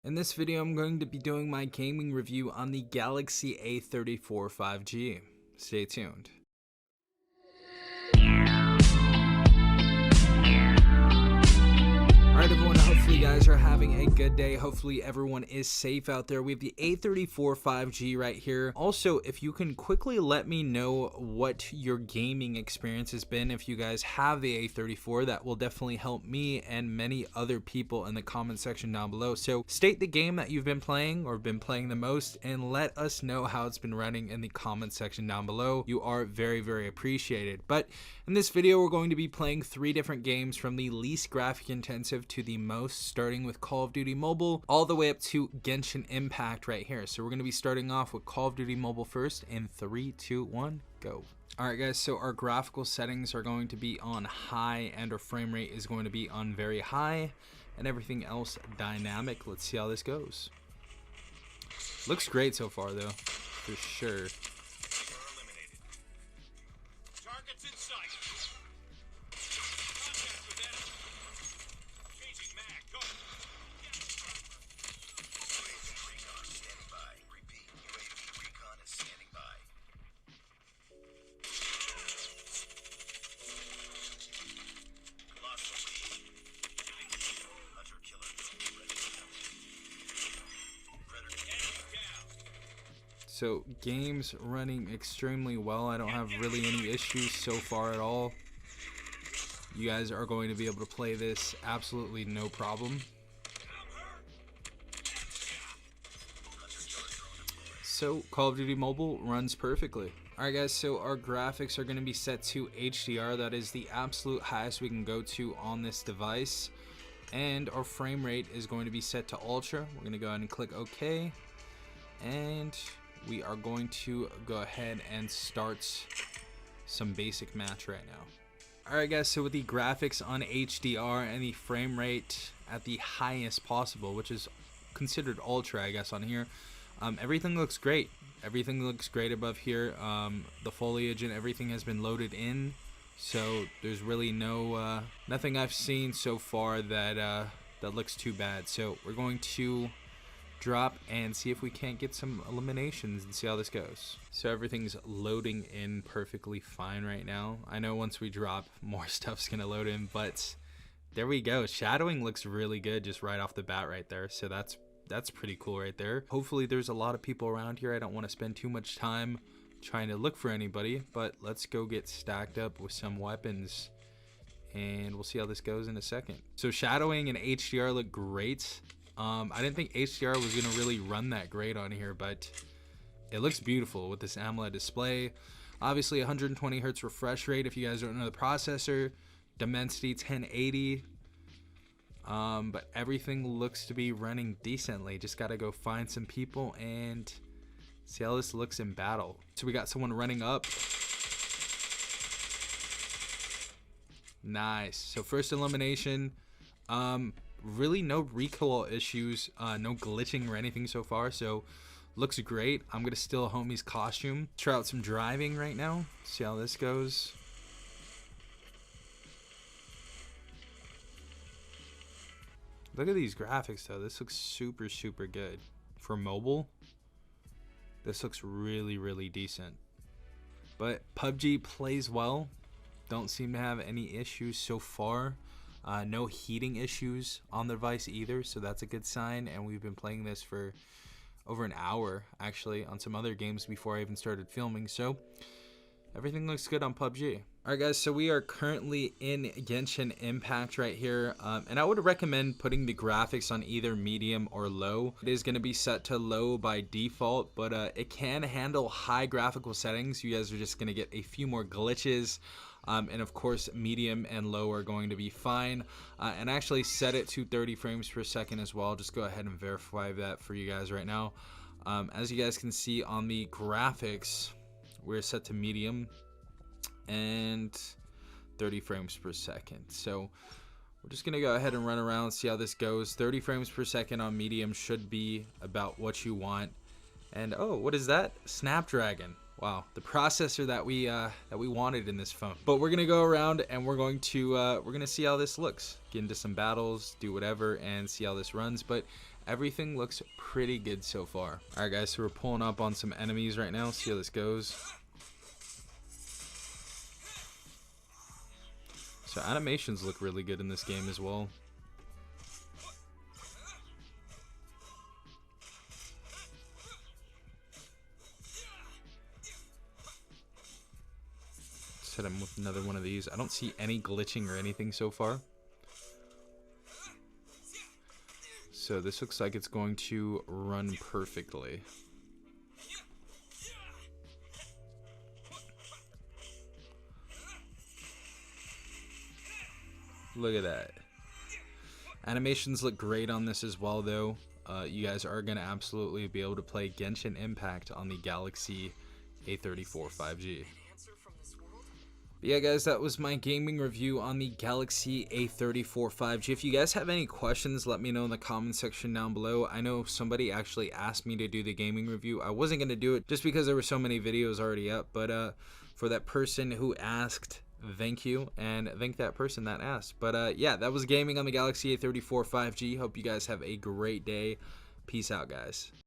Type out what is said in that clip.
In this video, I'm going to be doing my gaming review on the Galaxy A34 5G. Stay tuned. Alright everyone, hopefully you guys are having a good day. Hopefully everyone is safe out there. We have the A34 5G right here. Also, if you can quickly let me know what your gaming experience has been, if you guys have the A34, that will definitely help me and many other people in the comment section down below. So state the game that you've been playing or been playing the most and let us know how it's been running in the comment section down below. You are very, very appreciated. But in this video, we're going to be playing 3 different games from the least graphic intensive to the most, starting with Call of Duty Mobile all the way up to Genshin Impact right here. So we're going to be starting off with Call of Duty Mobile first in 3, 2, 1, go. Alright guys, so our graphical settings are going to be on high and our frame rate is going to be on very high and everything else dynamic. Let's see how this goes. Looks great so far though, for sure. Targets in sight. Contact with enemy. Changing mag. Go. UAV recon standing by. Repeat. UAV recon is standing by. Colossal lead. Hunter killer drone ready to go. Predator enemy down. So game's running extremely well. I don't have really any issues so far at all. You guys are going to be able to play this absolutely no problem. So Call of Duty Mobile runs perfectly. Alright guys, so our graphics are going to be set to HDR. That is the absolute highest we can go to on this device. And our frame rate is going to be set to Ultra. We're going to go ahead and click OK. And we are going to go ahead and start some basic match right now. Alright guys, so with the graphics on HDR and the frame rate at the highest possible, which is considered ultra I guess on here, everything looks great. Everything looks great above here. The foliage and everything has been loaded in, so there's really nothing I've seen so far that that looks too bad. So we're going to drop and see if we can't get some eliminations and see how this goes. So everything's loading in perfectly fine right now. I know once we drop, more stuff's gonna load in, but there we go. Shadowing looks really good just right off the bat right there. So that's pretty cool right there. Hopefully there's a lot of people around here. I don't want to spend too much time trying to look for anybody, but let's go get stacked up with some weapons and we'll see how this goes in a second. So shadowing and HDR look great. I didn't think HDR was going to really run that great on here, but it looks beautiful with this AMOLED display. Obviously 120 hertz refresh rate if you guys don't know the processor. Dimensity 1080. But everything looks to be running decently. Just got to go find some people and see how this looks in battle. So we got someone running up. Nice. So first elimination. Really no recoil issues, no glitching or anything so far, so looks great. I'm gonna steal homie's costume, try out some driving right now, see how this goes. Look at these graphics though. This looks super good for mobile. This looks really decent, but PUBG plays well. Don't seem to have any issues so far. No heating issues on the device either, so that's a good sign. And we've been playing this for over an hour actually on some other games before I even started filming, so everything looks good on PUBG. Alright guys, so we are currently in Genshin Impact right here, and I would recommend putting the graphics on either medium or low. It is going to be set to low by default, but it can handle high graphical settings. You guys are just going to get a few more glitches. And of course medium and low are going to be fine, and actually set it to 30 frames per second as well. Just go ahead and verify that for you guys right now. As you guys can see on the graphics, we're set to medium and 30 frames per second. So we're just gonna go ahead and run around, see how this goes. 30 frames per second on medium should be about what you want. And oh, what is that? Snapdragon. Wow, the processor that we wanted in this phone. But we're gonna go around and we're gonna see how this looks. Get into some battles, do whatever, and see how this runs. But everything looks pretty good so far. Alright guys, so we're pulling up on some enemies right now. See how this goes. So animations look really good in this game as well. Let's hit him with another one of these. I don't see any glitching or anything so far. So this looks like it's going to run perfectly. Look at that. Animations look great on this as well though. You guys are going to absolutely be able to play Genshin Impact on the Galaxy A34 5G. But yeah guys, that was my gaming review on the Galaxy A34 5G. If you guys have any questions, let me know in the comment section down below. I know somebody actually asked me to do the gaming review. I wasn't going to do it just because there were so many videos already up, but for that person who asked, thank you, and thank that person that asked. But yeah, that was gaming on the Galaxy A34 5G. Hope you guys have a great day. Peace out, guys.